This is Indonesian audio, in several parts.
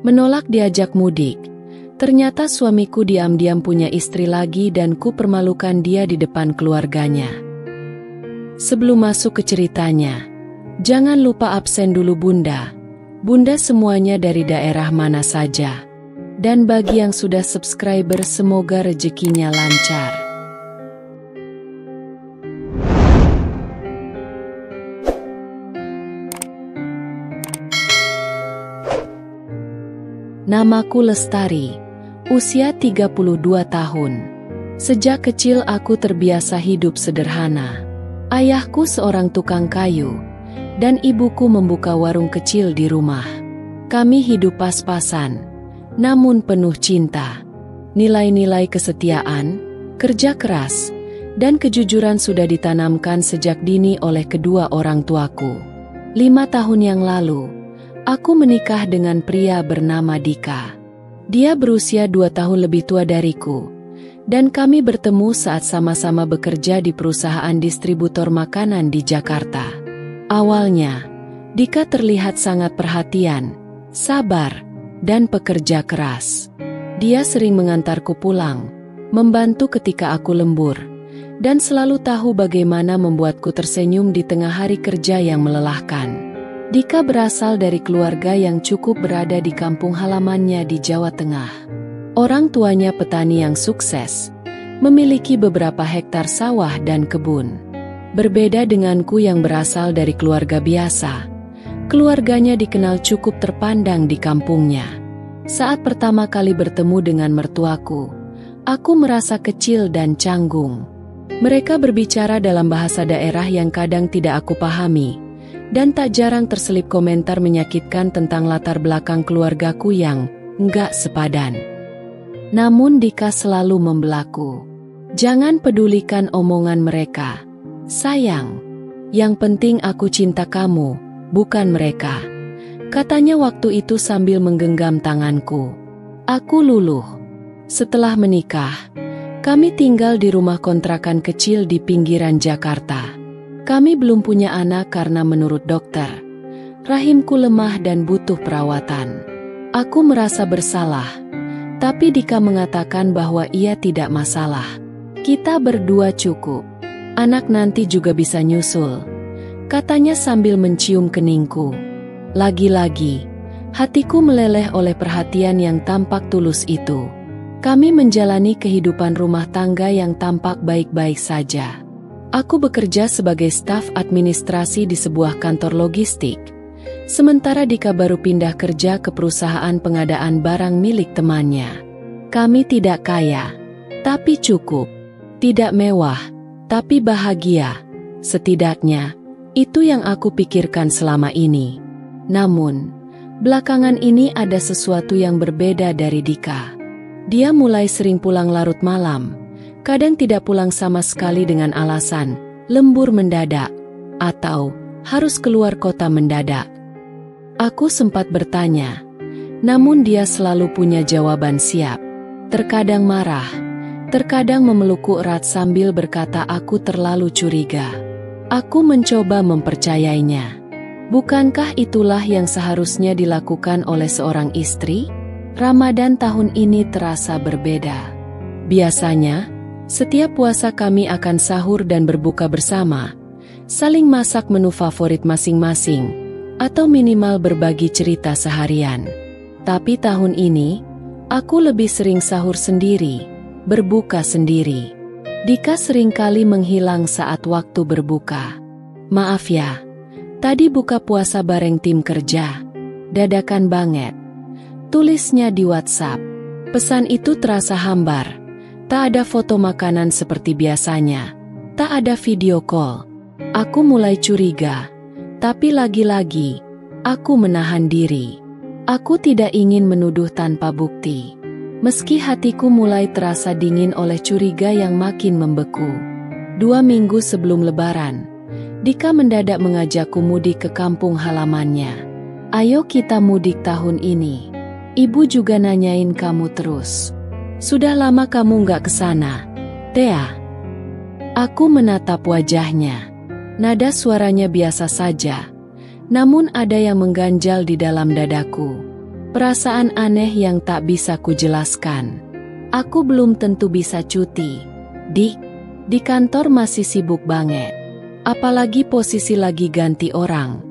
Menolak diajak mudik. Ternyata suamiku diam-diam punya istri lagi dan ku permalukan dia di depan keluarganya. Sebelum masuk ke ceritanya, jangan lupa absen dulu Bunda. Bunda semuanya dari daerah mana saja. Dan bagi yang sudah subscriber semoga rezekinya lancar. Namaku Lestari, usia 32 tahun. Sejak kecil aku terbiasa hidup sederhana. Ayahku seorang tukang kayu, dan ibuku membuka warung kecil di rumah. Kami hidup pas-pasan, namun penuh cinta. Nilai-nilai kesetiaan, kerja keras, dan kejujuran sudah ditanamkan sejak dini oleh kedua orang tuaku. 5 tahun yang lalu, aku menikah dengan pria bernama Dika. Dia berusia 2 tahun lebih tua dariku, dan kami bertemu saat sama-sama bekerja di perusahaan distributor makanan di Jakarta. Awalnya, Dika terlihat sangat perhatian, sabar, dan pekerja keras. Dia sering mengantarku pulang, membantu ketika aku lembur, dan selalu tahu bagaimana membuatku tersenyum di tengah hari kerja yang melelahkan. Dika berasal dari keluarga yang cukup berada di kampung halamannya di Jawa Tengah. Orang tuanya petani yang sukses, memiliki beberapa hektar sawah dan kebun. Berbeda denganku yang berasal dari keluarga biasa, keluarganya dikenal cukup terpandang di kampungnya. Saat pertama kali bertemu dengan mertuaku, aku merasa kecil dan canggung. Mereka berbicara dalam bahasa daerah yang kadang tidak aku pahami, dan tak jarang terselip komentar menyakitkan tentang latar belakang keluargaku yang enggak sepadan. Namun Dika selalu membelaku. Jangan pedulikan omongan mereka. Sayang, yang penting aku cinta kamu, bukan mereka. Katanya waktu itu sambil menggenggam tanganku. Aku luluh. Setelah menikah, kami tinggal di rumah kontrakan kecil di pinggiran Jakarta. Kami belum punya anak karena menurut dokter, rahimku lemah dan butuh perawatan. Aku merasa bersalah, tapi Dika mengatakan bahwa ia tidak masalah. Kita berdua cukup. Anak nanti juga bisa nyusul, katanya sambil mencium keningku. Lagi-lagi, hatiku meleleh oleh perhatian yang tampak tulus itu. Kami menjalani kehidupan rumah tangga yang tampak baik-baik saja. Aku bekerja sebagai staf administrasi di sebuah kantor logistik, sementara Dika baru pindah kerja ke perusahaan pengadaan barang milik temannya. Kami tidak kaya, tapi cukup. Tidak mewah, tapi bahagia. Setidaknya, itu yang aku pikirkan selama ini. Namun, belakangan ini ada sesuatu yang berbeda dari Dika. Dia mulai sering pulang larut malam, kadang tidak pulang sama sekali dengan alasan lembur mendadak, atau harus keluar kota mendadak. Aku sempat bertanya, namun dia selalu punya jawaban siap. Terkadang marah, terkadang memelukku erat sambil berkata aku terlalu curiga. Aku mencoba mempercayainya. Bukankah itulah yang seharusnya dilakukan oleh seorang istri? Ramadan tahun ini terasa berbeda. Biasanya, setiap puasa kami akan sahur dan berbuka bersama, saling masak menu favorit masing-masing, atau minimal berbagi cerita seharian. Tapi tahun ini, aku lebih sering sahur sendiri, berbuka sendiri. Dika seringkali menghilang saat waktu berbuka. Maaf ya, tadi buka puasa bareng tim kerja. Dadakan banget. Tulisnya di WhatsApp. Pesan itu terasa hambar. Tak ada foto makanan seperti biasanya. Tak ada video call. Aku mulai curiga. Tapi lagi-lagi, aku menahan diri. Aku tidak ingin menuduh tanpa bukti. Meski hatiku mulai terasa dingin oleh curiga yang makin membeku. 2 minggu sebelum Lebaran, Dika mendadak mengajakku mudik ke kampung halamannya. Ayo kita mudik tahun ini. Ibu juga nanyain kamu terus. Sudah lama kamu nggak kesana, Thea. Aku menatap wajahnya. Nada suaranya biasa saja, namun ada yang mengganjal di dalam dadaku. Perasaan aneh yang tak bisa kujelaskan. Aku belum tentu bisa cuti. Di kantor masih sibuk banget. Apalagi posisi lagi ganti orang.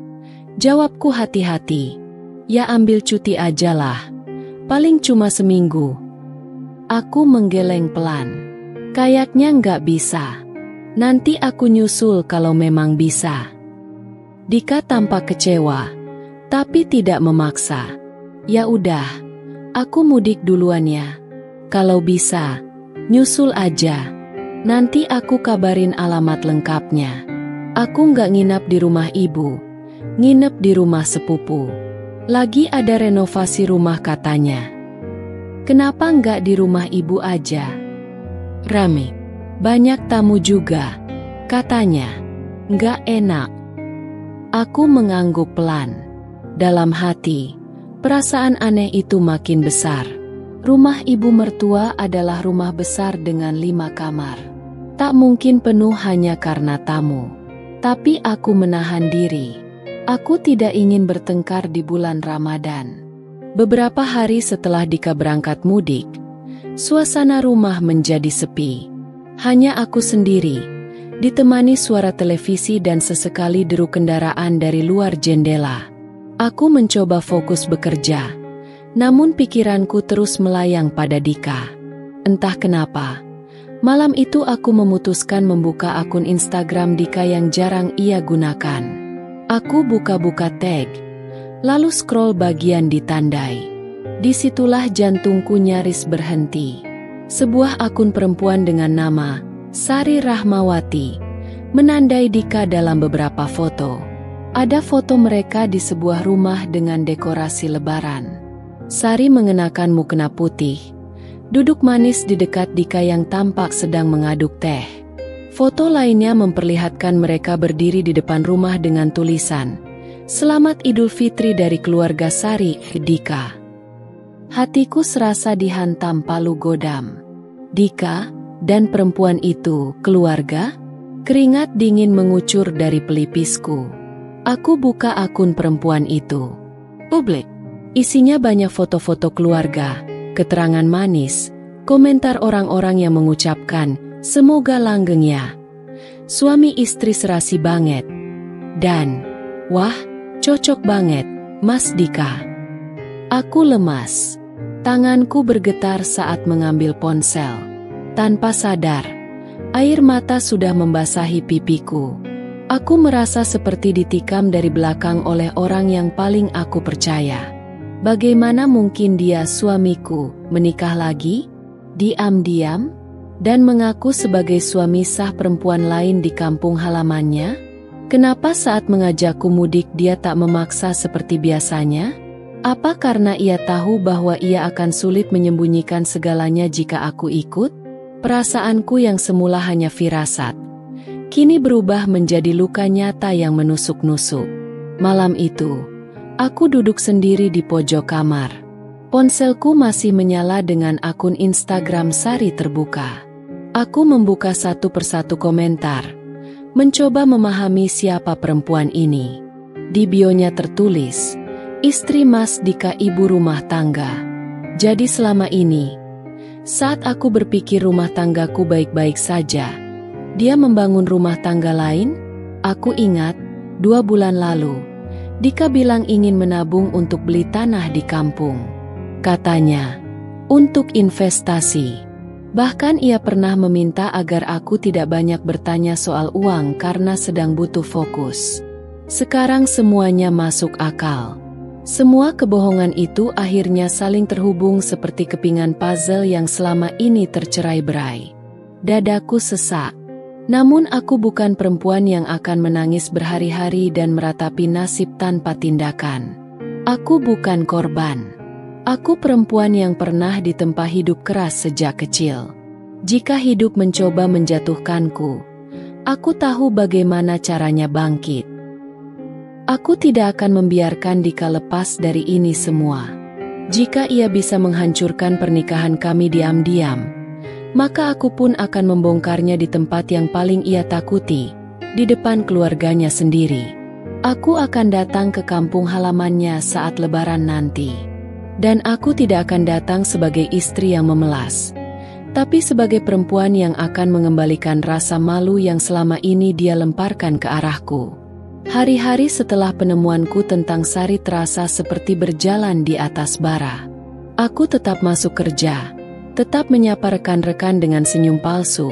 Jawabku hati-hati. Ya ambil cuti ajalah. Paling cuma seminggu. Aku menggeleng pelan. Kayaknya nggak bisa. Nanti aku nyusul kalau memang bisa. Dika tampak kecewa, tapi tidak memaksa. Ya udah, aku mudik duluan ya. Kalau bisa, nyusul aja. Nanti aku kabarin alamat lengkapnya. Aku nggak nginap di rumah ibu, nginep di rumah sepupu. Lagi ada renovasi rumah katanya. Kenapa nggak di rumah ibu aja? Rame, banyak tamu juga, katanya. Nggak enak. Aku mengangguk pelan. Dalam hati, perasaan aneh itu makin besar. Rumah ibu mertua adalah rumah besar dengan 5 kamar. Tak mungkin penuh hanya karena tamu. Tapi aku menahan diri. Aku tidak ingin bertengkar di bulan Ramadan. Beberapa hari setelah Dika berangkat mudik, suasana rumah menjadi sepi. Hanya aku sendiri, ditemani suara televisi dan sesekali deru kendaraan dari luar jendela. Aku mencoba fokus bekerja, namun pikiranku terus melayang pada Dika. Entah kenapa, malam itu aku memutuskan membuka akun Instagram Dika yang jarang ia gunakan. Aku buka-buka tag, lalu scroll bagian ditandai. Disitulah jantungku nyaris berhenti. Sebuah akun perempuan dengan nama Sari Rahmawati menandai Dika dalam beberapa foto. Ada foto mereka di sebuah rumah dengan dekorasi lebaran. Sari mengenakan mukena putih, duduk manis di dekat Dika yang tampak sedang mengaduk teh. Foto lainnya memperlihatkan mereka berdiri di depan rumah dengan tulisan, "Selamat Idul Fitri dari keluarga Sari, Dika." Hatiku serasa dihantam palu godam. Dika dan perempuan itu keluarga? Keringat dingin mengucur dari pelipisku. Aku buka akun perempuan itu. Publik. Isinya banyak foto-foto keluarga, keterangan manis, komentar orang-orang yang mengucapkan, "Semoga langgeng ya. Suami istri serasi banget." Dan, "Wah, cocok banget, Mas Dika." Aku lemas. Tanganku bergetar saat mengambil ponsel. Tanpa sadar, air mata sudah membasahi pipiku. Aku merasa seperti ditikam dari belakang oleh orang yang paling aku percaya. Bagaimana mungkin dia suamiku menikah lagi, diam-diam, dan mengaku sebagai suami sah perempuan lain di kampung halamannya? Kenapa saat mengajakku mudik dia tak memaksa seperti biasanya? Apa karena ia tahu bahwa ia akan sulit menyembunyikan segalanya jika aku ikut? Perasaanku yang semula hanya firasat, kini berubah menjadi luka nyata yang menusuk-nusuk. Malam itu, aku duduk sendiri di pojok kamar. Ponselku masih menyala dengan akun Instagram Sari terbuka. Aku membuka satu persatu komentar, mencoba memahami siapa perempuan ini. Di bionya tertulis, "Istri Mas Dika, ibu rumah tangga." Jadi selama ini, saat aku berpikir rumah tanggaku baik-baik saja, dia membangun rumah tangga lain? Aku ingat, 2 bulan lalu, Dika bilang ingin menabung untuk beli tanah di kampung. Katanya, untuk investasi. Bahkan ia pernah meminta agar aku tidak banyak bertanya soal uang karena sedang butuh fokus. Sekarang semuanya masuk akal. Semua kebohongan itu akhirnya saling terhubung seperti kepingan puzzle yang selama ini tercerai-berai. Dadaku sesak. Namun aku bukan perempuan yang akan menangis berhari-hari dan meratapi nasib tanpa tindakan. Aku bukan korban. Aku perempuan yang pernah ditempa hidup keras sejak kecil. Jika hidup mencoba menjatuhkanku, aku tahu bagaimana caranya bangkit. Aku tidak akan membiarkan Dika lepas dari ini semua. Jika ia bisa menghancurkan pernikahan kami diam-diam, maka aku pun akan membongkarnya di tempat yang paling ia takuti, di depan keluarganya sendiri. Aku akan datang ke kampung halamannya saat Lebaran nanti. Dan aku tidak akan datang sebagai istri yang memelas, tapi sebagai perempuan yang akan mengembalikan rasa malu yang selama ini dia lemparkan ke arahku. Hari-hari setelah penemuanku tentang Sari terasa seperti berjalan di atas bara. Aku tetap masuk kerja, tetap menyapa rekan-rekan dengan senyum palsu,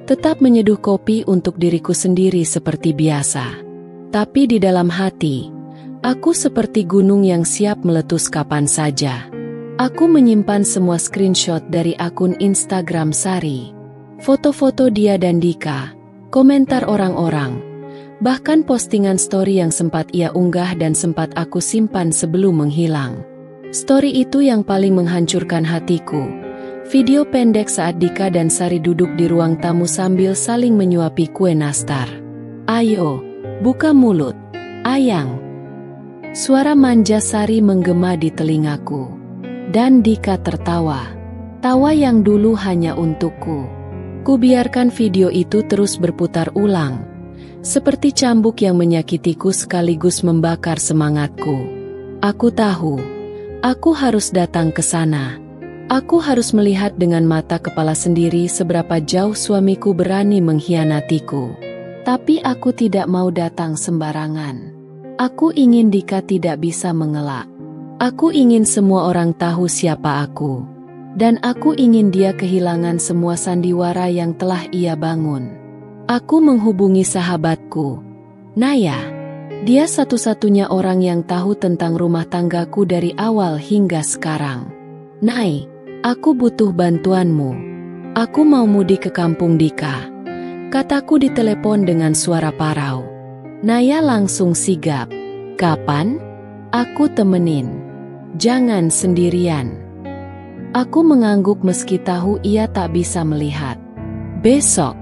tetap menyeduh kopi untuk diriku sendiri seperti biasa. Tapi di dalam hati, aku seperti gunung yang siap meletus kapan saja. Aku menyimpan semua screenshot dari akun Instagram Sari, foto-foto dia dan Dika, komentar orang-orang, bahkan postingan story yang sempat ia unggah dan sempat aku simpan sebelum menghilang. Story itu yang paling menghancurkan hatiku. Video pendek saat Dika dan Sari duduk di ruang tamu sambil saling menyuapi kue nastar. "Ayo, buka mulut, Ayang." Suara manja Sari menggema di telingaku. Dan Dika tertawa. Tawa yang dulu hanya untukku. Kubiarkan video itu terus berputar ulang, seperti cambuk yang menyakitiku sekaligus membakar semangatku. Aku tahu, aku harus datang ke sana. Aku harus melihat dengan mata kepala sendiri seberapa jauh suamiku berani mengkhianatiku. Tapi aku tidak mau datang sembarangan. Aku ingin Dika tidak bisa mengelak. Aku ingin semua orang tahu siapa aku. Dan aku ingin dia kehilangan semua sandiwara yang telah ia bangun. Aku menghubungi sahabatku, Naya. Dia satu-satunya orang yang tahu tentang rumah tanggaku dari awal hingga sekarang. "Nay, aku butuh bantuanmu. Aku mau mudik ke kampung Dika," kataku di telepon dengan suara parau. Naya langsung sigap. "Kapan? Aku temenin. Jangan sendirian." Aku mengangguk meski tahu ia tak bisa melihat. "Besok.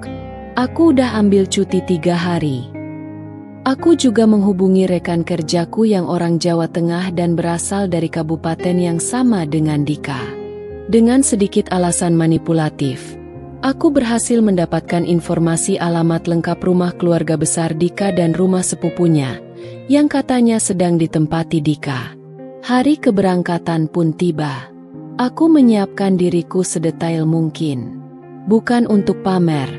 Aku udah ambil cuti 3 hari. Aku juga menghubungi rekan kerjaku yang orang Jawa Tengah dan berasal dari kabupaten yang sama dengan Dika. Dengan sedikit alasan manipulatif, aku berhasil mendapatkan informasi alamat lengkap rumah keluarga besar Dika dan rumah sepupunya, yang katanya sedang ditempati Dika. Hari keberangkatan pun tiba. Aku menyiapkan diriku sedetail mungkin. Bukan untuk pamer,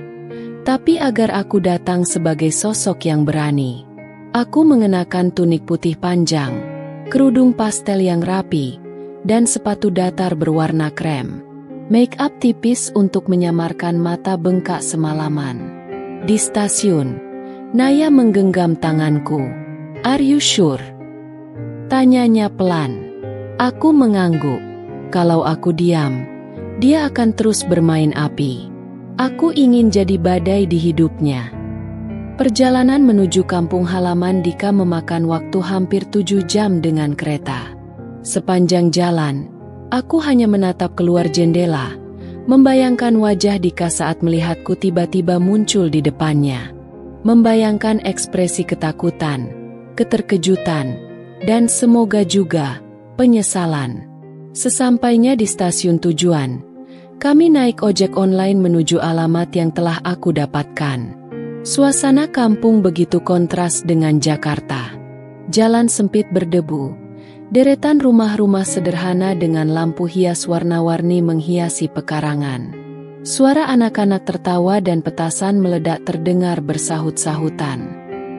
tapi agar aku datang sebagai sosok yang berani. Aku mengenakan tunik putih panjang, kerudung pastel yang rapi, dan sepatu datar berwarna krem. Make up tipis untuk menyamarkan mata bengkak semalaman. Di stasiun, Naya menggenggam tanganku. "Are you sure?" tanyanya pelan. Aku mengangguk. Kalau aku diam, dia akan terus bermain api. Aku ingin jadi badai di hidupnya. Perjalanan menuju kampung halaman Dika memakan waktu hampir 7 jam dengan kereta. Sepanjang jalan, aku hanya menatap keluar jendela, membayangkan wajah Dika saat melihatku tiba-tiba muncul di depannya. Membayangkan ekspresi ketakutan, keterkejutan, dan semoga juga penyesalan. Sesampainya di stasiun tujuan, kami naik ojek online menuju alamat yang telah aku dapatkan. Suasana kampung begitu kontras dengan Jakarta. Jalan sempit berdebu, deretan rumah-rumah sederhana dengan lampu hias warna-warni menghiasi pekarangan. Suara anak-anak tertawa dan petasan meledak terdengar bersahut-sahutan.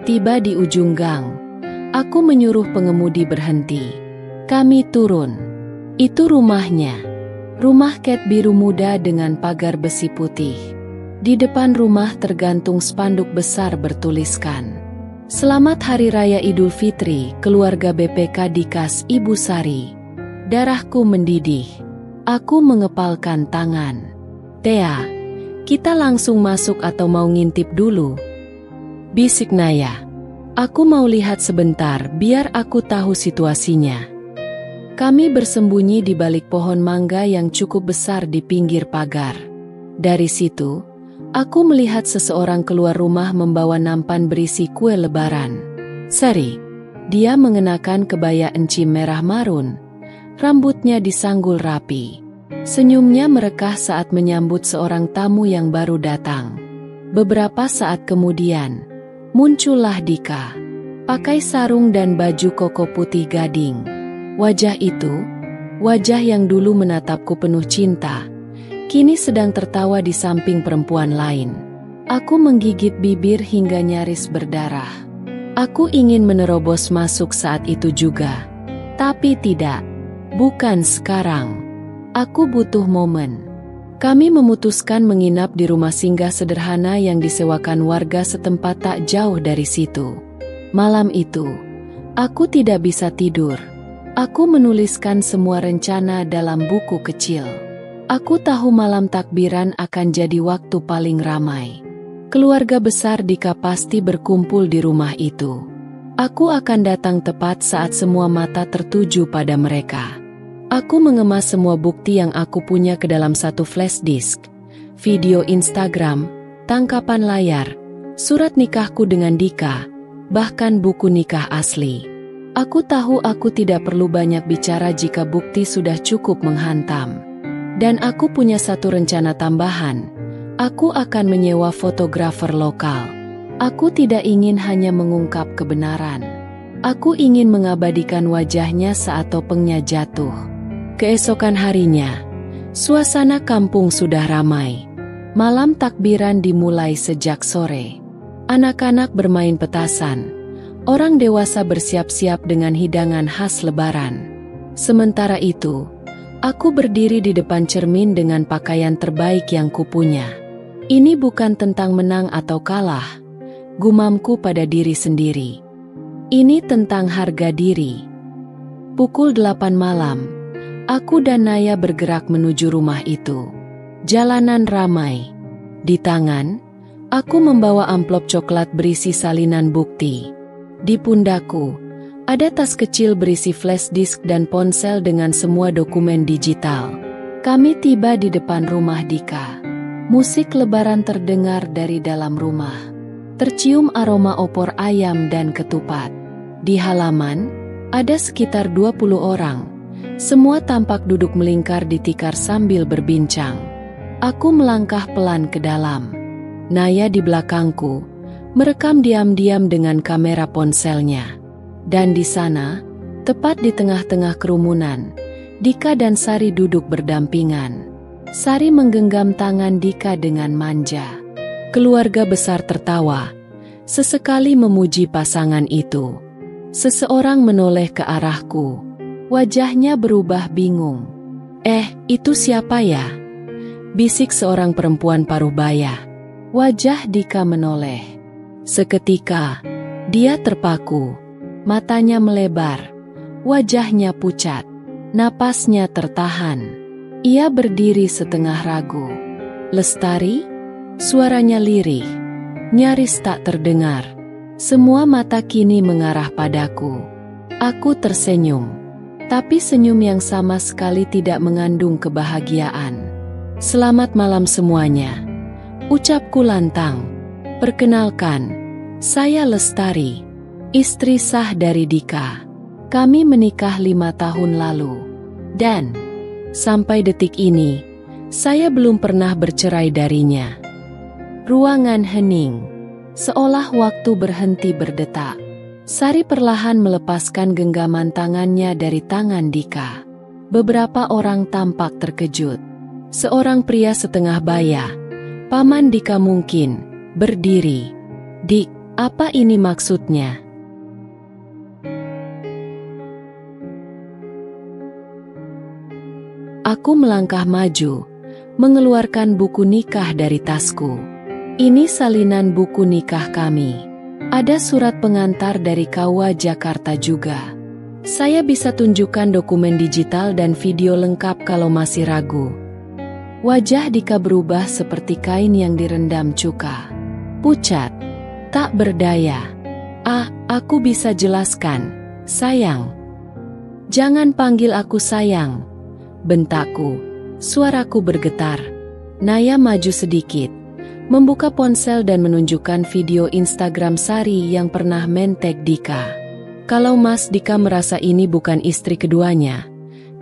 Tiba di ujung gang, aku menyuruh pengemudi berhenti. Kami turun. Itu rumahnya. Rumah cat biru muda dengan pagar besi putih. Di depan rumah tergantung spanduk besar bertuliskan, "Selamat Hari Raya Idul Fitri, keluarga BPK Dikas Ibu Sari." Darahku mendidih. Aku mengepalkan tangan. "Tea, kita langsung masuk atau mau ngintip dulu?" bisik Naya. "Aku mau lihat sebentar biar aku tahu situasinya." Kami bersembunyi di balik pohon mangga yang cukup besar di pinggir pagar. Dari situ, aku melihat seseorang keluar rumah membawa nampan berisi kue lebaran. Sari. Dia mengenakan kebaya encim merah marun. Rambutnya disanggul rapi. Senyumnya merekah saat menyambut seorang tamu yang baru datang. Beberapa saat kemudian, muncullah Dika. Pakai sarung dan baju koko putih gading. Wajah itu, Wajah yang dulu menatapku penuh cinta, kini sedang tertawa di samping perempuan lain. Aku menggigit bibir hingga nyaris berdarah. Aku ingin menerobos masuk saat itu juga. Tapi tidak. Bukan sekarang. Aku butuh momen. Kami memutuskan menginap di rumah singgah sederhana yang disewakan warga setempat tak jauh dari situ. Malam itu, aku tidak bisa tidur. Aku menuliskan semua rencana dalam buku kecil. Aku tahu malam takbiran akan jadi waktu paling ramai. Keluarga besar Dika pasti berkumpul di rumah itu. Aku akan datang tepat saat semua mata tertuju pada mereka. Aku mengemas semua bukti yang aku punya ke dalam satu flash disk. Video Instagram, tangkapan layar, surat nikahku dengan Dika, bahkan buku nikah asli. Aku tahu aku tidak perlu banyak bicara jika bukti sudah cukup menghantam. Dan aku punya satu rencana tambahan. Aku akan menyewa fotografer lokal. Aku tidak ingin hanya mengungkap kebenaran. Aku ingin mengabadikan wajahnya saat topengnya jatuh. Keesokan harinya, suasana kampung sudah ramai. Malam takbiran dimulai sejak sore. Anak-anak bermain petasan. Orang dewasa bersiap-siap dengan hidangan khas Lebaran. Sementara itu, aku berdiri di depan cermin dengan pakaian terbaik yang kupunya. Ini bukan tentang menang atau kalah, gumamku pada diri sendiri. Ini tentang harga diri. Pukul 8 malam, aku dan Naya bergerak menuju rumah itu. Jalanan ramai. Di tangan, aku membawa amplop coklat berisi salinan bukti. Di pundakku, ada tas kecil berisi flash disk dan ponsel dengan semua dokumen digital. Kami tiba di depan rumah Dika. Musik Lebaran terdengar dari dalam rumah. Tercium aroma opor ayam dan ketupat. Di halaman, ada sekitar 20 orang. Semua tampak duduk melingkar di tikar sambil berbincang. Aku melangkah pelan ke dalam. Naya di belakangku, merekam diam-diam dengan kamera ponselnya. Dan di sana, tepat di tengah-tengah kerumunan, Dika dan Sari duduk berdampingan. Sari menggenggam tangan Dika dengan manja. Keluarga besar tertawa, sesekali memuji pasangan itu. Seseorang menoleh ke arahku. Wajahnya berubah bingung. Itu siapa ya?" bisik seorang perempuan paruh baya. Wajah Dika menoleh. Seketika, dia terpaku. Matanya melebar. Wajahnya pucat. Napasnya tertahan. Ia berdiri setengah ragu. "Lestari?" Suaranya lirih, nyaris tak terdengar. Semua mata kini mengarah padaku. Aku tersenyum, tapi senyum yang sama sekali tidak mengandung kebahagiaan. "Selamat malam semuanya," ucapku lantang. "Perkenalkan, saya Lestari, istri sah dari Dika. Kami menikah 5 tahun lalu. Dan sampai detik ini, saya belum pernah bercerai darinya." Ruangan hening, seolah waktu berhenti berdetak. Sari perlahan melepaskan genggaman tangannya dari tangan Dika. Beberapa orang tampak terkejut. Seorang pria setengah baya, paman Dika mungkin, berdiri. "Dik, apa ini maksudnya?" Aku melangkah maju, mengeluarkan buku nikah dari tasku. "Ini salinan buku nikah kami. Ada surat pengantar dari KUA Jakarta juga. Saya bisa tunjukkan dokumen digital dan video lengkap kalau masih ragu." Wajah Dika berubah seperti kain yang direndam cuka. Pucat, tak berdaya. Aku bisa jelaskan, sayang." "Jangan panggil aku sayang," bentakku. Suaraku bergetar. Naya maju sedikit, membuka ponsel dan menunjukkan video Instagram Sari yang pernah mentek Dika. "Kalau Mas Dika merasa ini bukan istri keduanya,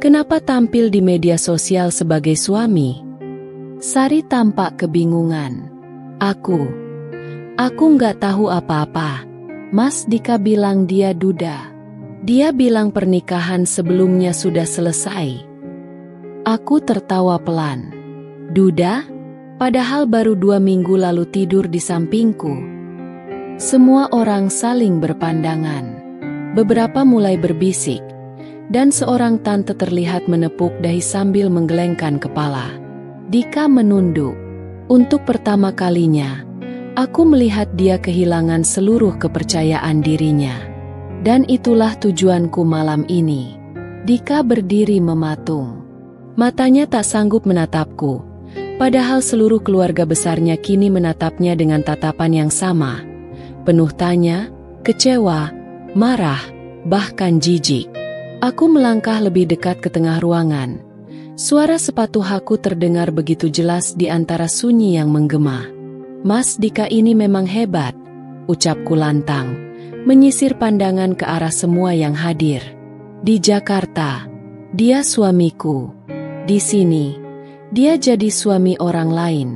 kenapa tampil di media sosial sebagai suami?" Sari tampak kebingungan. Aku nggak tahu apa-apa. Mas Dika bilang dia duda. Dia bilang pernikahan sebelumnya sudah selesai. Aku tertawa pelan. Duda? Padahal baru 2 minggu lalu tidur di sampingku. Semua orang saling berpandangan. Beberapa mulai berbisik, dan seorang tante terlihat menepuk dahi sambil menggelengkan kepala. Dika menunduk. Untuk pertama kalinya, aku melihat dia kehilangan seluruh kepercayaan dirinya. Dan itulah tujuanku malam ini. Dika berdiri mematung. Matanya tak sanggup menatapku, padahal seluruh keluarga besarnya kini menatapnya dengan tatapan yang sama. Penuh tanya, kecewa, marah, bahkan jijik. Aku melangkah lebih dekat ke tengah ruangan. Suara sepatu haku terdengar begitu jelas di antara sunyi yang menggema. Mas Dika ini memang hebat, ucapku lantang, menyisir pandangan ke arah semua yang hadir. Di Jakarta, dia suamiku. Di sini, dia jadi suami orang lain.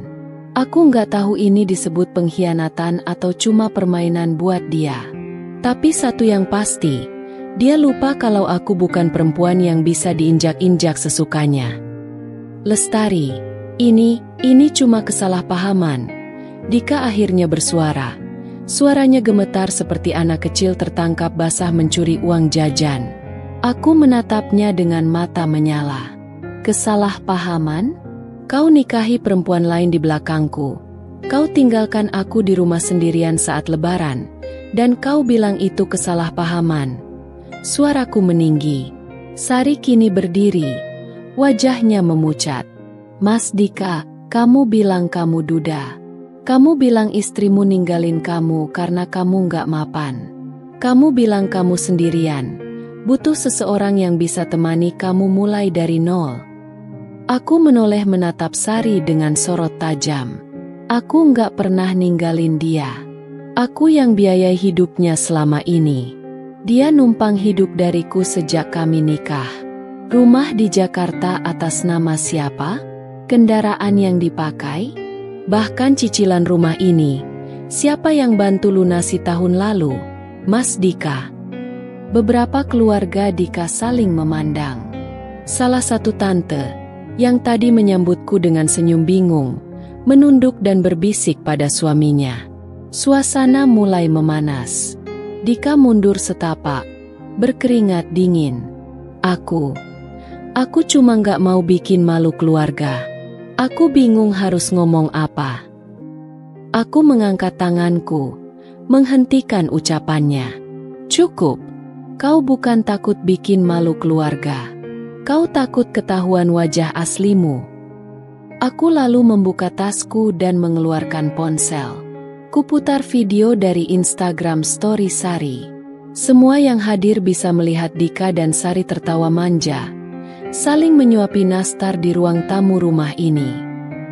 Aku nggak tahu ini disebut pengkhianatan atau cuma permainan buat dia. Tapi satu yang pasti, dia lupa kalau aku bukan perempuan yang bisa diinjak-injak sesukanya. Lestari, ini cuma kesalahpahaman. Dika akhirnya bersuara. Suaranya gemetar seperti anak kecil tertangkap basah mencuri uang jajan. Aku menatapnya dengan mata menyala. Kesalahpahaman? Kau nikahi perempuan lain di belakangku. Kau tinggalkan aku di rumah sendirian saat lebaran. Dan kau bilang itu kesalahpahaman. Suaraku meninggi. Sari kini berdiri. Wajahnya memucat. Mas Dika, kamu bilang kamu duda. Kamu bilang istrimu ninggalin kamu karena kamu nggak mapan. Kamu bilang kamu sendirian. Butuh seseorang yang bisa temani kamu mulai dari nol. Aku menoleh menatap Sari dengan sorot tajam. Aku nggak pernah ninggalin dia. Aku yang biayai hidupnya selama ini. Dia numpang hidup dariku sejak kami nikah. Rumah di Jakarta atas nama siapa? Kendaraan yang dipakai? Bahkan cicilan rumah ini, siapa yang bantu lunasi tahun lalu? Mas Dika. Beberapa keluarga Dika saling memandang. Salah satu tante, yang tadi menyambutku dengan senyum bingung, menunduk dan berbisik pada suaminya. Suasana mulai memanas. Dika mundur setapak, berkeringat dingin. Aku cuma nggak mau bikin malu keluarga. Aku bingung harus ngomong apa. Aku mengangkat tanganku, menghentikan ucapannya. Cukup, kau bukan takut bikin malu keluarga. Kau takut ketahuan wajah aslimu. Aku lalu membuka tasku dan mengeluarkan ponsel. Kuputar video dari Instagram story Sari. Semua yang hadir bisa melihat Dika dan Sari tertawa manja, saling menyuapi nastar di ruang tamu rumah ini.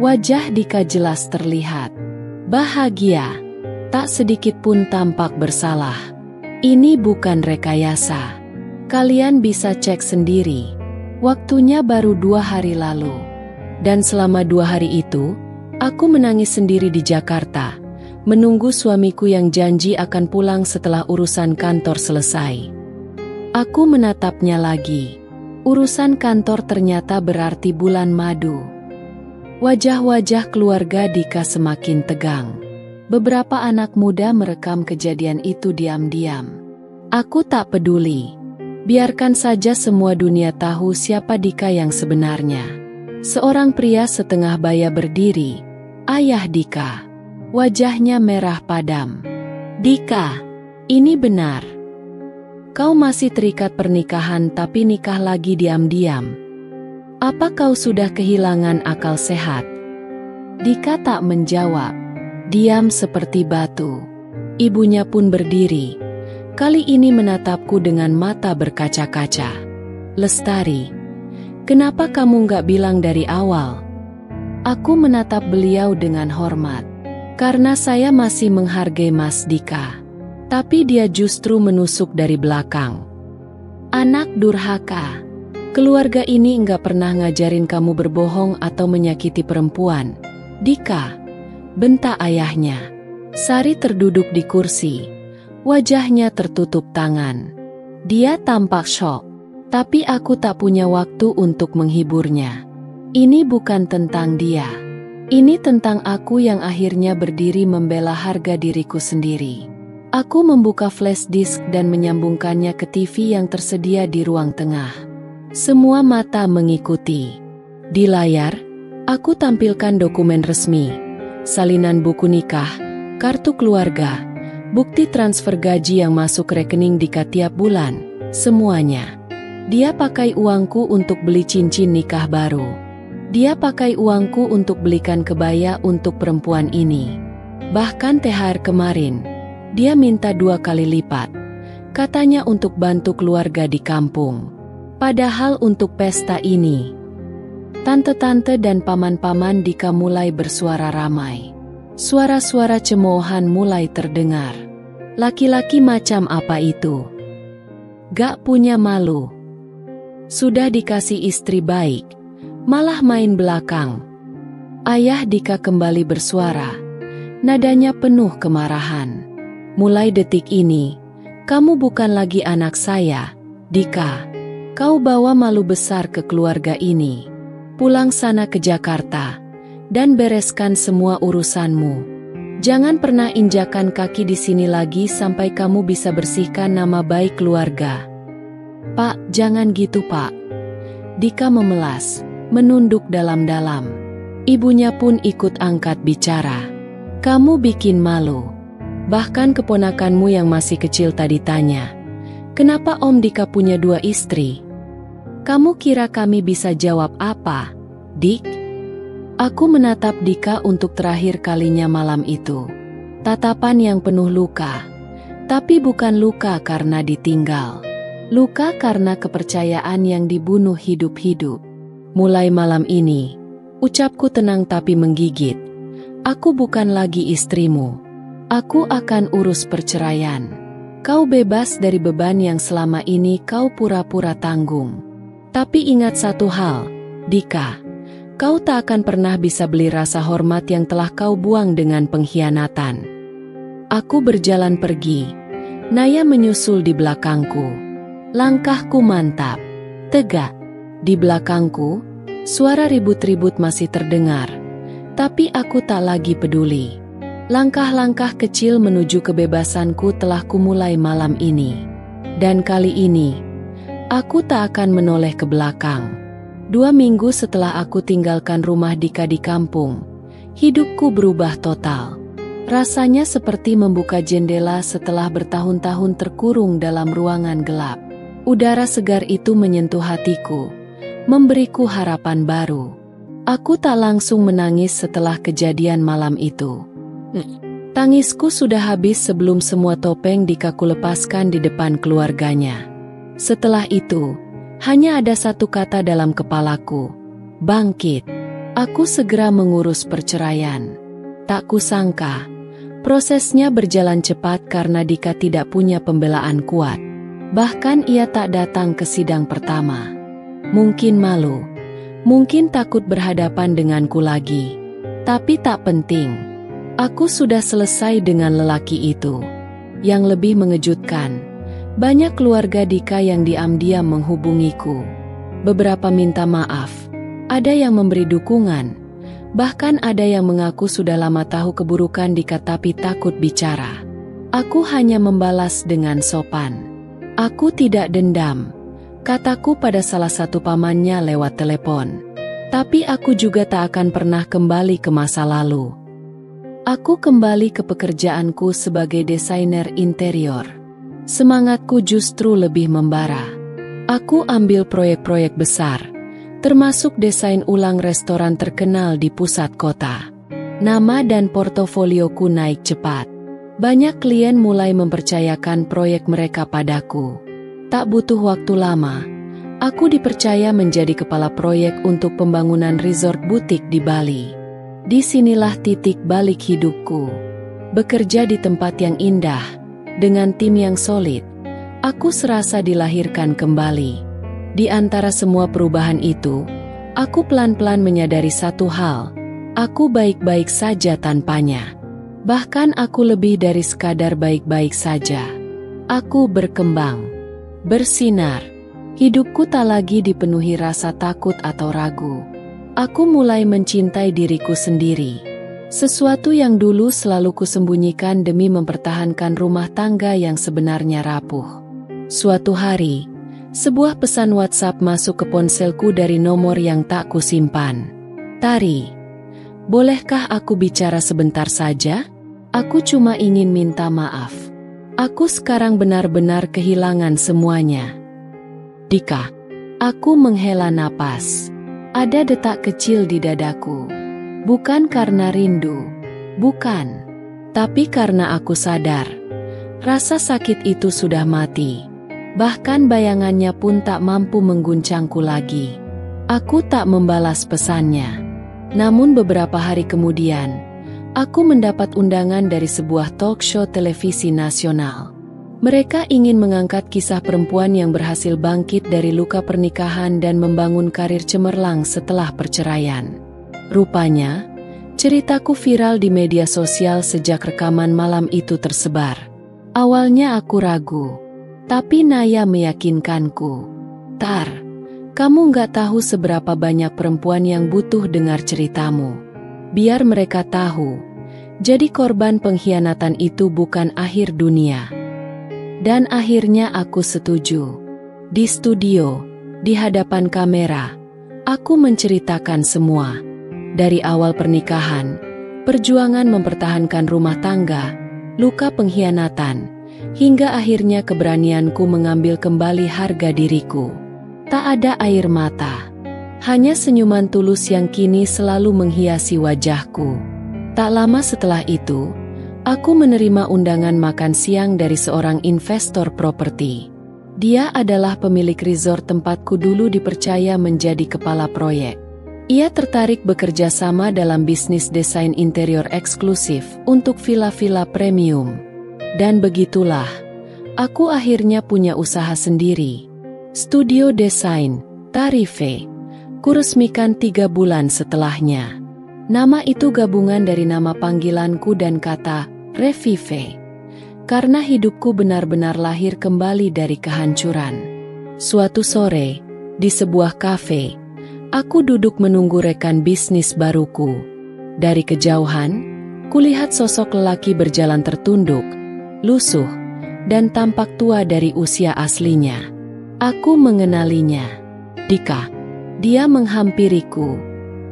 Wajah Dika jelas terlihat bahagia, tak sedikit pun tampak bersalah. Ini bukan rekayasa. Kalian bisa cek sendiri. Waktunya baru 2 hari lalu. Dan selama 2 hari itu, aku menangis sendiri di Jakarta, menunggu suamiku yang janji akan pulang setelah urusan kantor selesai. Aku menatapnya lagi. Urusan kantor ternyata berarti bulan madu. Wajah-wajah keluarga Dika semakin tegang. Beberapa anak muda merekam kejadian itu diam-diam. Aku tak peduli. Biarkan saja semua dunia tahu siapa Dika yang sebenarnya. Seorang pria setengah baya berdiri. Ayah Dika. Wajahnya merah padam. Dika, ini benar. Kau masih terikat pernikahan tapi nikah lagi diam-diam. Apa kau sudah kehilangan akal sehat? Dika tak menjawab. Diam seperti batu. Ibunya pun berdiri. Kali ini menatapku dengan mata berkaca-kaca. Lestari, kenapa kamu nggak bilang dari awal? Aku menatap beliau dengan hormat. Karena saya masih menghargai Mas Dika. Tapi dia justru menusuk dari belakang. Anak durhaka. Keluarga ini nggak pernah ngajarin kamu berbohong atau menyakiti perempuan. Dika, bentak ayahnya. Sari terduduk di kursi. Wajahnya tertutup tangan. Dia tampak syok. Tapi aku tak punya waktu untuk menghiburnya. Ini bukan tentang dia. Ini tentang aku yang akhirnya berdiri membela harga diriku sendiri. Aku membuka flash disk dan menyambungkannya ke TV yang tersedia di ruang tengah. Semua mata mengikuti. Di layar, aku tampilkan dokumen resmi, salinan buku nikah, kartu keluarga, bukti transfer gaji yang masuk rekening Dika tiap bulan, semuanya. Dia pakai uangku untuk beli cincin nikah baru. Dia pakai uangku untuk belikan kebaya untuk perempuan ini. Bahkan THR kemarin, dia minta 2 kali lipat. Katanya untuk bantu keluarga di kampung. Padahal untuk pesta ini, tante-tante dan paman-paman Dika mulai bersuara ramai. Suara-suara cemoohan mulai terdengar. Laki-laki macam apa itu? Gak punya malu. Sudah dikasih istri baik, malah main belakang. Ayah Dika kembali bersuara. Nadanya penuh kemarahan. Mulai detik ini, kamu bukan lagi anak saya, Dika. Kau bawa malu besar ke keluarga ini. Pulang sana ke Jakarta, dan bereskan semua urusanmu. Jangan pernah injakan kaki di sini lagi sampai kamu bisa bersihkan nama baik keluarga. Pak, jangan gitu Pak. Dika memelas, menunduk dalam-dalam. Ibunya pun ikut angkat bicara. Kamu bikin malu. Bahkan keponakanmu yang masih kecil tadi tanya, kenapa Om Dika punya 2 istri? Kamu kira kami bisa jawab apa, Dik? Aku menatap Dika untuk terakhir kalinya malam itu. Tatapan yang penuh luka. Tapi bukan luka karena ditinggal. Luka karena kepercayaan yang dibunuh hidup-hidup. Mulai malam ini, ucapku tenang tapi menggigit. Aku bukan lagi istrimu. Aku akan urus perceraian. Kau bebas dari beban yang selama ini kau pura-pura tanggung. Tapi ingat satu hal, Dika. Kau tak akan pernah bisa beli rasa hormat yang telah kau buang dengan pengkhianatan. Aku berjalan pergi. Naya menyusul di belakangku. Langkahku mantap, tegak. Di belakangku, suara ribut-ribut masih terdengar. Tapi aku tak lagi peduli. Langkah-langkah kecil menuju kebebasanku telah kumulai malam ini. Dan kali ini, aku tak akan menoleh ke belakang. 2 minggu setelah aku tinggalkan rumah Dika di kampung, hidupku berubah total. Rasanya seperti membuka jendela setelah bertahun-tahun terkurung dalam ruangan gelap. Udara segar itu menyentuh hatiku, memberiku harapan baru. Aku tak langsung menangis setelah kejadian malam itu. Tangisku sudah habis sebelum semua topeng Dika kulepaskan di depan keluarganya. Setelah itu, hanya ada satu kata dalam kepalaku, bangkit. Aku segera mengurus perceraian. Tak kusangka, prosesnya berjalan cepat karena Dika tidak punya pembelaan kuat. Bahkan ia tak datang ke sidang pertama. Mungkin malu, mungkin takut berhadapan denganku lagi. Tapi tak penting. Aku sudah selesai dengan lelaki itu. Yang lebih mengejutkan, banyak keluarga Dika yang diam-diam menghubungiku. Beberapa minta maaf, ada yang memberi dukungan, bahkan ada yang mengaku sudah lama tahu keburukan Dika tapi takut bicara. Aku hanya membalas dengan sopan. Aku tidak dendam, kataku pada salah satu pamannya lewat telepon. Tapi aku juga tak akan pernah kembali ke masa lalu. Aku kembali ke pekerjaanku sebagai desainer interior. Semangatku justru lebih membara. Aku ambil proyek-proyek besar, termasuk desain ulang restoran terkenal di pusat kota. Nama dan portofolioku naik cepat. Banyak klien mulai mempercayakan proyek mereka padaku. Tak butuh waktu lama, aku dipercaya menjadi kepala proyek untuk pembangunan resort butik di Bali. Disinilah titik balik hidupku. Bekerja di tempat yang indah, dengan tim yang solid, aku serasa dilahirkan kembali. Di antara semua perubahan itu, aku pelan-pelan menyadari satu hal, aku baik-baik saja tanpanya. Bahkan aku lebih dari sekadar baik-baik saja. Aku berkembang, bersinar. Hidupku tak lagi dipenuhi rasa takut atau ragu. Aku mulai mencintai diriku sendiri. Sesuatu yang dulu selalu kusembunyikan demi mempertahankan rumah tangga yang sebenarnya rapuh. Suatu hari, sebuah pesan WhatsApp masuk ke ponselku dari nomor yang tak kusimpan. "Tari, bolehkah aku bicara sebentar saja? Aku cuma ingin minta maaf. Aku sekarang benar-benar kehilangan semuanya." "Dika." Aku menghela napas. Ada detak kecil di dadaku. Bukan karena rindu, bukan. Tapi karena aku sadar, rasa sakit itu sudah mati. Bahkan bayangannya pun tak mampu mengguncangku lagi. Aku tak membalas pesannya. Namun beberapa hari kemudian, aku mendapat undangan dari sebuah talk show televisi nasional. Mereka ingin mengangkat kisah perempuan yang berhasil bangkit dari luka pernikahan dan membangun karir cemerlang setelah perceraian. Rupanya, ceritaku viral di media sosial sejak rekaman malam itu tersebar. Awalnya aku ragu, tapi Naya meyakinkanku. "Tar, kamu nggak tahu seberapa banyak perempuan yang butuh dengar ceritamu. Biar mereka tahu, jadi korban pengkhianatan itu bukan akhir dunia." Dan akhirnya aku setuju. Di studio, di hadapan kamera, aku menceritakan semua. Dari awal pernikahan, perjuangan mempertahankan rumah tangga, luka pengkhianatan, hingga akhirnya keberanianku mengambil kembali harga diriku. Tak ada air mata, hanya senyuman tulus yang kini selalu menghiasi wajahku. Tak lama setelah itu, aku menerima undangan makan siang dari seorang investor properti. Dia adalah pemilik resort tempatku dulu dipercaya menjadi kepala proyek. Ia tertarik bekerja sama dalam bisnis desain interior eksklusif untuk villa-villa premium. Dan begitulah, aku akhirnya punya usaha sendiri. Studio desain, Tarife. Kuresmikan 3 bulan setelahnya. Nama itu gabungan dari nama panggilanku dan kata Revive. Karena hidupku benar-benar lahir kembali dari kehancuran. Suatu sore, di sebuah kafe, aku duduk menunggu rekan bisnis baruku. Dari kejauhan, kulihat sosok lelaki berjalan tertunduk, lusuh, dan tampak tua dari usia aslinya. Aku mengenalinya. "Dika." Dia menghampiriku.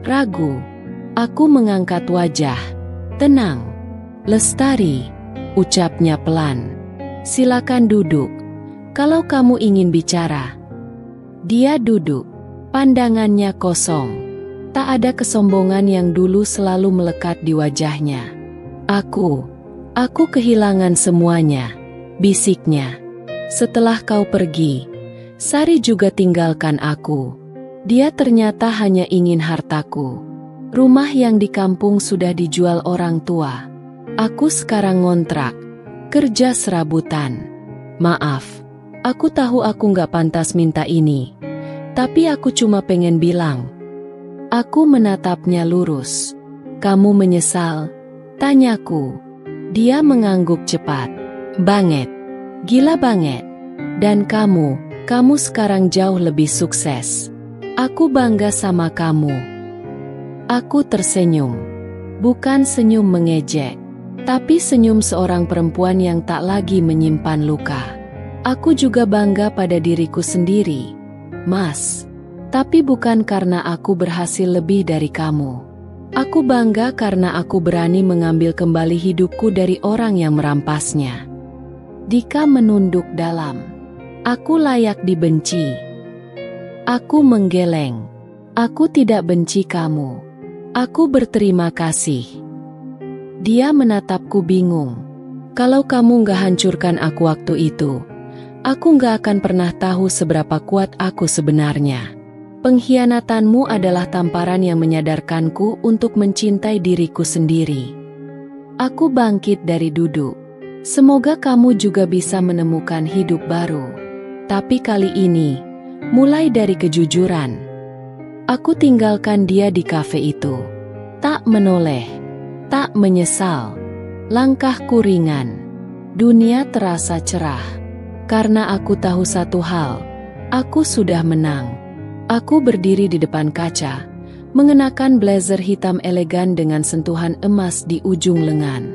Ragu. Aku mengangkat wajah. "Tenang, Lestari," ucapnya pelan. "Silakan duduk, kalau kamu ingin bicara." Dia duduk, pandangannya kosong. Tak ada kesombongan yang dulu selalu melekat di wajahnya. Aku kehilangan semuanya," bisiknya. "Setelah kau pergi, Sari juga tinggalkan aku. Dia ternyata hanya ingin hartaku. Rumah yang di kampung sudah dijual orang tua. Aku sekarang ngontrak, kerja serabutan. Maaf, aku tahu aku nggak pantas minta ini. Tapi aku cuma pengen bilang." Aku menatapnya lurus. "Kamu menyesal?" tanyaku. Dia mengangguk cepat. "Banget, gila banget. Dan kamu sekarang jauh lebih sukses. Aku bangga sama kamu." Aku tersenyum. Bukan senyum mengejek, tapi senyum seorang perempuan yang tak lagi menyimpan luka. "Aku juga bangga pada diriku sendiri, Mas. Tapi bukan karena aku berhasil lebih dari kamu. Aku bangga karena aku berani mengambil kembali hidupku dari orang yang merampasnya." Dika menunduk dalam. "Aku layak dibenci." Aku menggeleng. "Aku tidak benci kamu. Aku berterima kasih." Dia menatapku bingung. "Kalau kamu gak hancurkan aku waktu itu, aku gak akan pernah tahu seberapa kuat aku sebenarnya. Pengkhianatanmu adalah tamparan yang menyadarkanku untuk mencintai diriku sendiri." Aku bangkit dari duduk. "Semoga kamu juga bisa menemukan hidup baru. Tapi kali ini, mulai dari kejujuran." Aku tinggalkan dia di kafe itu. Tak menoleh, tak menyesal. Langkahku ringan. Dunia terasa cerah. Karena aku tahu satu hal, Aku sudah menang. Aku berdiri di depan kaca, mengenakan blazer hitam elegan dengan sentuhan emas di ujung lengan.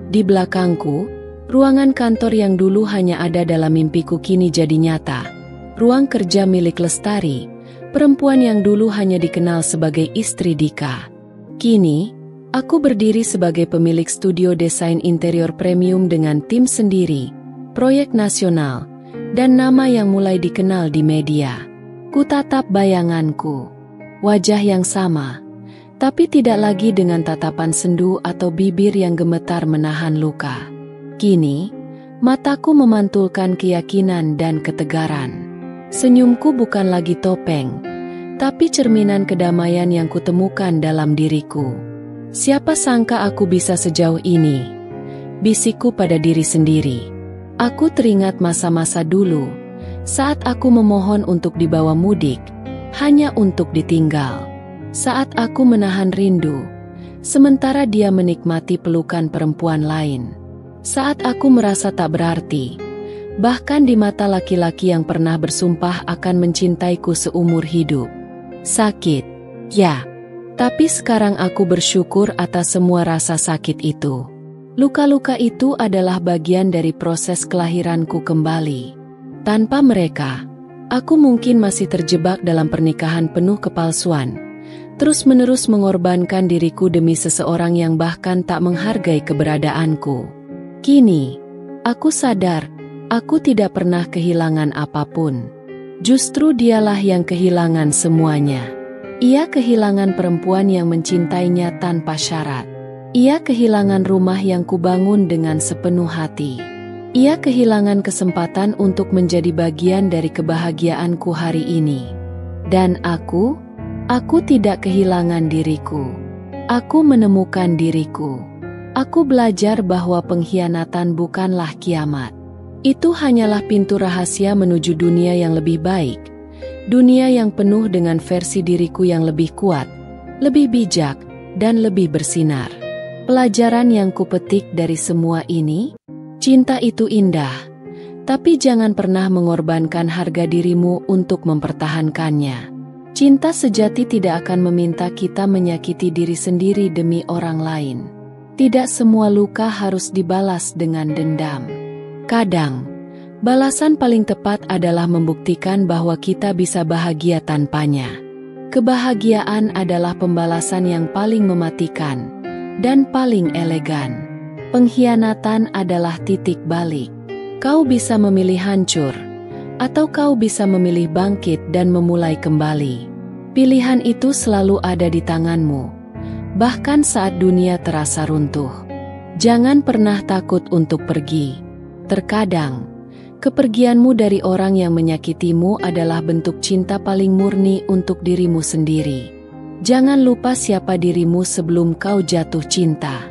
Di belakangku, ruangan kantor yang dulu hanya ada dalam mimpiku kini jadi nyata. Ruang kerja milik Lestari, perempuan yang dulu hanya dikenal sebagai istri Dika. Kini, aku berdiri sebagai pemilik studio desain interior premium dengan tim sendiri, proyek nasional, dan nama yang mulai dikenal di media. Kutatap bayanganku. Wajah yang sama, tapi tidak lagi dengan tatapan sendu atau bibir yang gemetar menahan luka. Kini, mataku memantulkan keyakinan dan ketegaran. Senyumku bukan lagi topeng, tapi cerminan kedamaian yang kutemukan dalam diriku. Siapa sangka aku bisa sejauh ini? Bisikku pada diri sendiri. Aku teringat masa-masa dulu, saat aku memohon untuk dibawa mudik, hanya untuk ditinggal. Saat aku menahan rindu, sementara dia menikmati pelukan perempuan lain. Saat aku merasa tak berarti, bahkan di mata laki-laki yang pernah bersumpah akan mencintaiku seumur hidup. Sakit, ya. Tapi sekarang aku bersyukur atas semua rasa sakit itu. Luka-luka itu adalah bagian dari proses kelahiranku kembali. Tanpa mereka, aku mungkin masih terjebak dalam pernikahan penuh kepalsuan, terus-menerus mengorbankan diriku demi seseorang yang bahkan tak menghargai keberadaanku. Kini, aku sadar, aku tidak pernah kehilangan apapun. Justru dialah yang kehilangan semuanya. Ia kehilangan perempuan yang mencintainya tanpa syarat. Ia kehilangan rumah yang kubangun dengan sepenuh hati. Ia kehilangan kesempatan untuk menjadi bagian dari kebahagiaanku hari ini. Dan aku tidak kehilangan diriku. Aku menemukan diriku. Aku belajar bahwa pengkhianatan bukanlah kiamat. Itu hanyalah pintu rahasia menuju dunia yang lebih baik. Dunia yang penuh dengan versi diriku yang lebih kuat, lebih bijak, dan lebih bersinar. Pelajaran yang kupetik dari semua ini, cinta itu indah, tapi jangan pernah mengorbankan harga dirimu untuk mempertahankannya. Cinta sejati tidak akan meminta kita menyakiti diri sendiri demi orang lain. Tidak semua luka harus dibalas dengan dendam. Kadang, balasan paling tepat adalah membuktikan bahwa kita bisa bahagia tanpanya. Kebahagiaan adalah pembalasan yang paling mematikan dan paling elegan. Pengkhianatan adalah titik balik. Kau bisa memilih hancur, atau kau bisa memilih bangkit dan memulai kembali. Pilihan itu selalu ada di tanganmu, bahkan saat dunia terasa runtuh. Jangan pernah takut untuk pergi. Terkadang, kepergianmu dari orang yang menyakitimu adalah bentuk cinta paling murni untuk dirimu sendiri. Jangan lupa siapa dirimu sebelum kau jatuh cinta.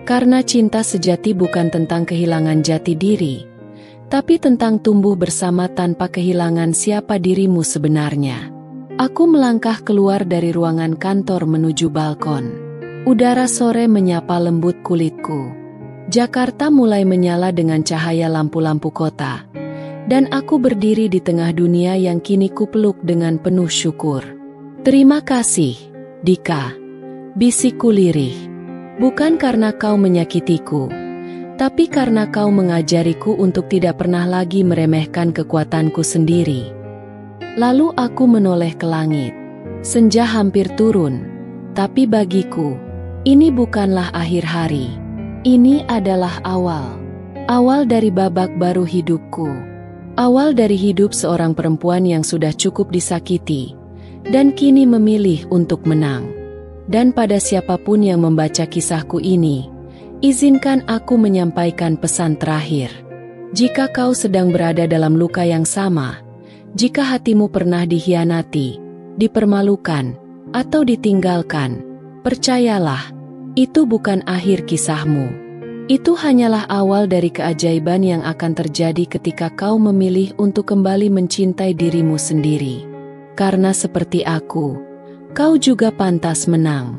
Karena cinta sejati bukan tentang kehilangan jati diri, tapi tentang tumbuh bersama tanpa kehilangan siapa dirimu sebenarnya. Aku melangkah keluar dari ruangan kantor menuju balkon. Udara sore menyapa lembut kulitku. Jakarta mulai menyala dengan cahaya lampu-lampu kota, dan aku berdiri di tengah dunia yang kini kupeluk dengan penuh syukur. Terima kasih, Dika, bisikku lirih. Bukan karena kau menyakitiku, tapi karena kau mengajariku untuk tidak pernah lagi meremehkan kekuatanku sendiri. Lalu aku menoleh ke langit. Senja hampir turun, tapi bagiku, ini bukanlah akhir hari. Ini adalah awal. Awal dari babak baru hidupku. Awal dari hidup seorang perempuan yang sudah cukup disakiti, dan kini memilih untuk menang. Dan pada siapapun yang membaca kisahku ini, izinkan aku menyampaikan pesan terakhir. Jika kau sedang berada dalam luka yang sama, jika hatimu pernah dikhianati, dipermalukan, atau ditinggalkan, percayalah, itu bukan akhir kisahmu. Itu hanyalah awal dari keajaiban yang akan terjadi ketika kau memilih untuk kembali mencintai dirimu sendiri. Karena seperti aku, kau juga pantas menang.